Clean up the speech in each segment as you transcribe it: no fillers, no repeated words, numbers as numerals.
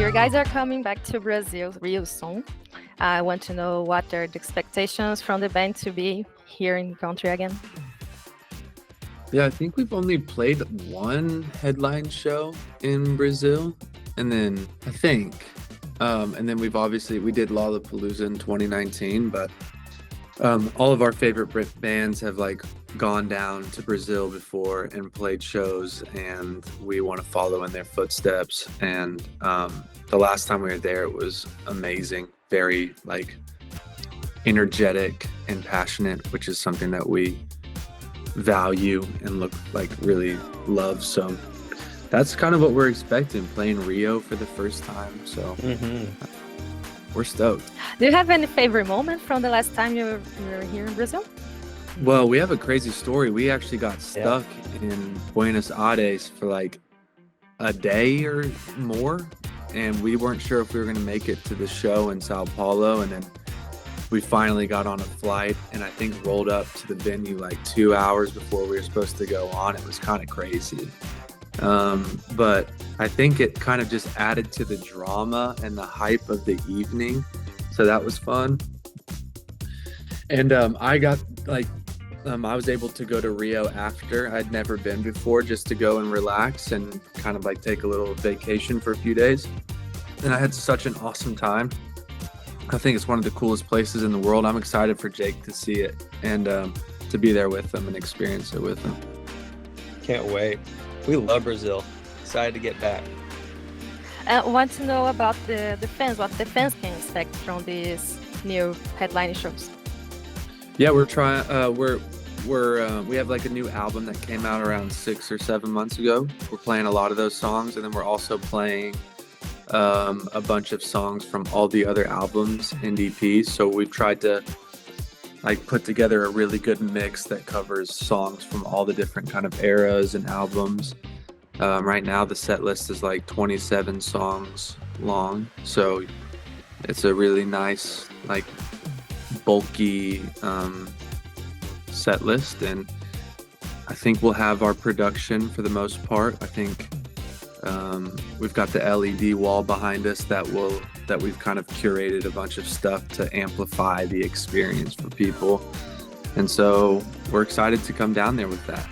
your guys are coming back to Brazil real soon. I want to know what are the expectations from the band to be here in the country again. Yeah, I think we've only played one headline show in Brazil, and then we did Lollapalooza in 2019, but all of our favorite Brit bands have like gone down to Brazil before and played shows, and we want to follow in their footsteps. And the last time we were there, it was amazing, very like energetic and passionate, which is something that we value and really love. So that's kind of what we're expecting, playing Rio for the first time. So we're stoked. Do you have any favorite moment from the last time you were here in Brazil? Well, we have a crazy story. We actually got stuck in Buenos Aires for like a day or more, and we weren't sure if we were going to make it to the show in Sao Paulo. And then we finally got on a flight and I think rolled up to the venue like 2 hours before we were supposed to go on. It was kind of crazy. But I think it kind of just added to the drama and the hype of the evening. So that was fun. And I was able to go to Rio after. I'd never been before, just to go and relax and kind of like take a little vacation for a few days. And I had such an awesome time. I think it's one of the coolest places in the world. I'm excited for Jake to see it and to be there with him and experience it with him. Can't wait. We love Brazil. Excited to get back. I want to know about the fans, what the fans can expect from these new headline shows. Yeah, we're trying. We have like a new album that came out around 6 or 7 months ago. We're playing a lot of those songs, and then we're also playing a bunch of songs from all the other albums and EPs. So we've tried to like put together a really good mix that covers songs from all the different kind of eras and albums. Right now the set list is like 27 songs long, so it's a really nice, like bulky set list. And I think we'll have our production for the most part. I think we've got the LED wall behind us that we've kind of curated a bunch of stuff to amplify the experience for people. And so we're excited to come down there with that.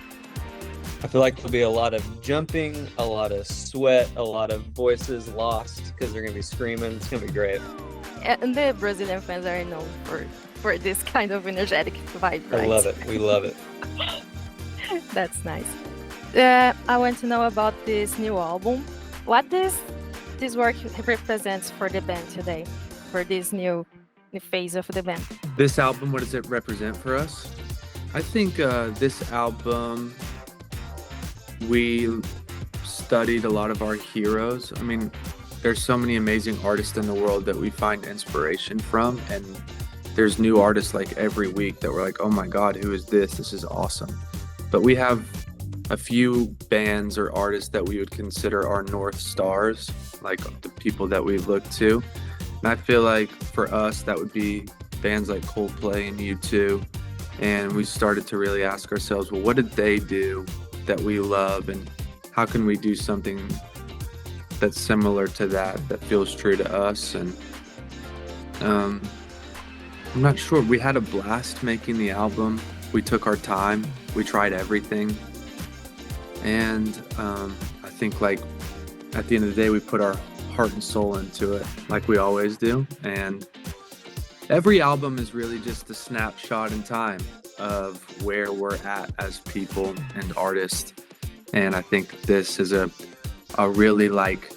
I feel like there'll be a lot of jumping, a lot of sweat, a lot of voices lost because they're going to be screaming. It's going to be great. And the Brazilian fans are known for this kind of energetic vibe, right? I love it. We love it. That's nice. I want to know about this new album. What this work represents for the band today, for this new phase of the band? This album, what does it represent for us? I think this album, we studied a lot of our heroes. I mean, there's so many amazing artists in the world that we find inspiration from, and there's new artists like every week that we're like, oh my God, who is this? This is awesome. But we have a few bands or artists that we would consider our North Stars, like the people that we look to. And I feel like for us, that would be bands like Coldplay and U2. And we started to really ask ourselves, well, what did they do that we love? And how can we do something that's similar to that feels true to us? And I'm not sure. We had a blast making the album. We took our time. We tried everything. And I think like at the end of the day, we put our heart and soul into it like we always do. And every album is really just a snapshot in time of where we're at as people and artists. And I think this is a really like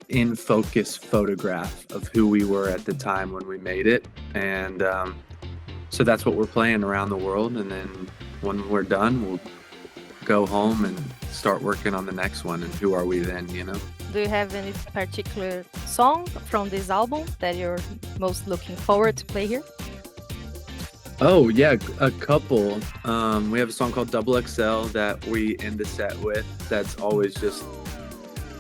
in focus photograph of who we were at the time when we made it. And so that's what we're playing around the world. And then when we're done, we'll go home and start working on the next one. And who are we then, you know? Do you have any particular song from this album that you're most looking forward to play here? Oh yeah, a couple. We have a song called Double XL that we end the set with. That's always just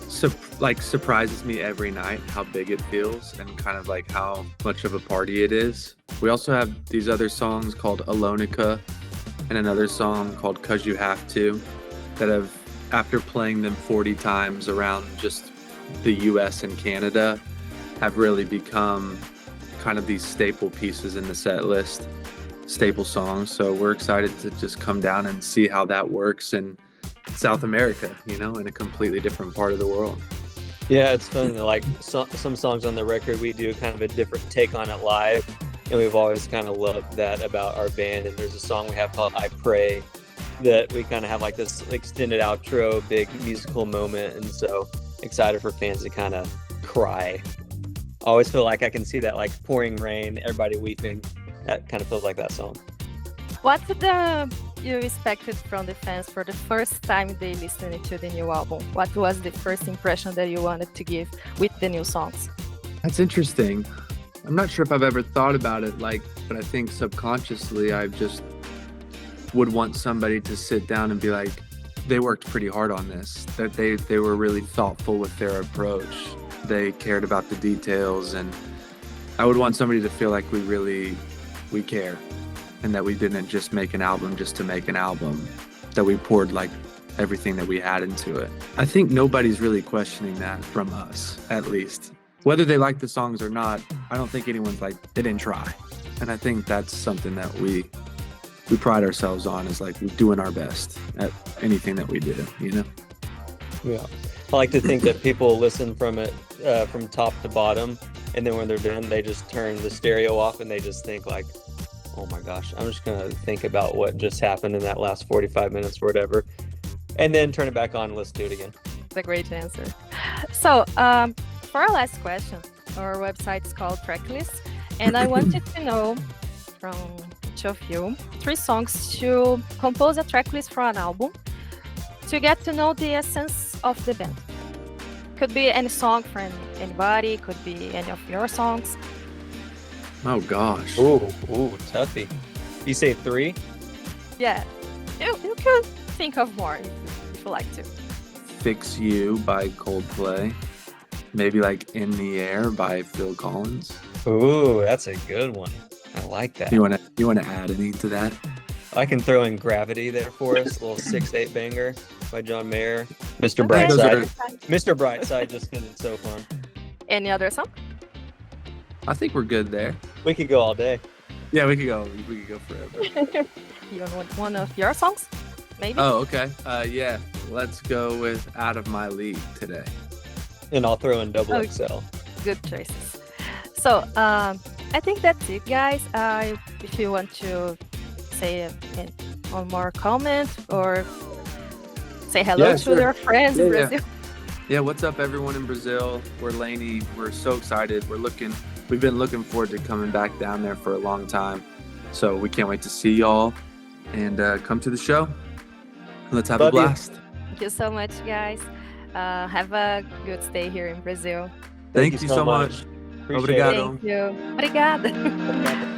surprises me every night how big it feels and kind of like how much of a party it is. We also have these other songs called Alonica and another song called 'Cause You Have To that have, after playing them 40 times around just the US and Canada have really become kind of these staple pieces in the set list, staple songs. So we're excited to just come down and see how that works in South America, in a completely different part of the world. Yeah, it's fun. Like some songs on the record, we do kind of a different take on it live. And we've always kind of loved that about our band. And there's a song we have called I Pray that we kind of have like this extended outro, big musical moment. And so excited for fans to kind of cry. I always feel like I can see that like pouring rain, everybody weeping. That kind of feels like that song. What you expected from the fans for the first time they listened to the new album? What was the first impression that you wanted to give with the new songs? That's interesting. I'm not sure if I've ever thought about it but I think subconsciously I just would want somebody to sit down and be like, they worked pretty hard on this, that they were really thoughtful with their approach. They cared about the details, and I would want somebody to feel like we care, and that we didn't just make an album just to make an album, that we poured like everything that we had into it. I think nobody's really questioning that from us, at least. Whether they like the songs or not, I don't think anyone's like, they didn't try. And I think that's something that we pride ourselves on, is like doing our best at anything that we do, Yeah. I like to think that people listen from it from top to bottom, and then when they're done, they just turn the stereo off and they just think like, oh my gosh, I'm just gonna think about what just happened in that last 45 minutes or whatever, and then turn it back on and listen to it again. That's a great answer. So for our last question, our website is called Tracklist, and I wanted to know from each of you 3 songs to compose a tracklist for an album to get to know the essence of the band. Could be any song from anybody, could be any of your songs. Oh gosh. Ooh, toughie. You say 3? Yeah, you could think of more if you like to. Fix You by Coldplay. Maybe like In the Air by Phil Collins. Ooh, that's a good one. I like that. You wanna add any to that? I can throw in Gravity there for us, a little 6/8 banger by John Mayer. Mr. Okay. Brightside. Mr. Brightside, just because it's so fun. Any other song? I think we're good there. We could go all day. Yeah, we could go forever. You want one of your songs? Maybe? Oh, okay. Yeah. Let's go with Out of My League today. And I'll throw in Double Okay. XL. Good choices. So I think that's it, guys. If you want to say one more comment or say hello to your friends in Brazil. Yeah, what's up everyone in Brazil? We're LANY. We're so excited. We've been looking forward to coming back down there for a long time. So we can't wait to see y'all and come to the show. Let's have a blast. Thank you so much, guys. Have a good stay here in Brazil. Thank you so much. Appreciate it. Obrigado. Thank you. Obrigada.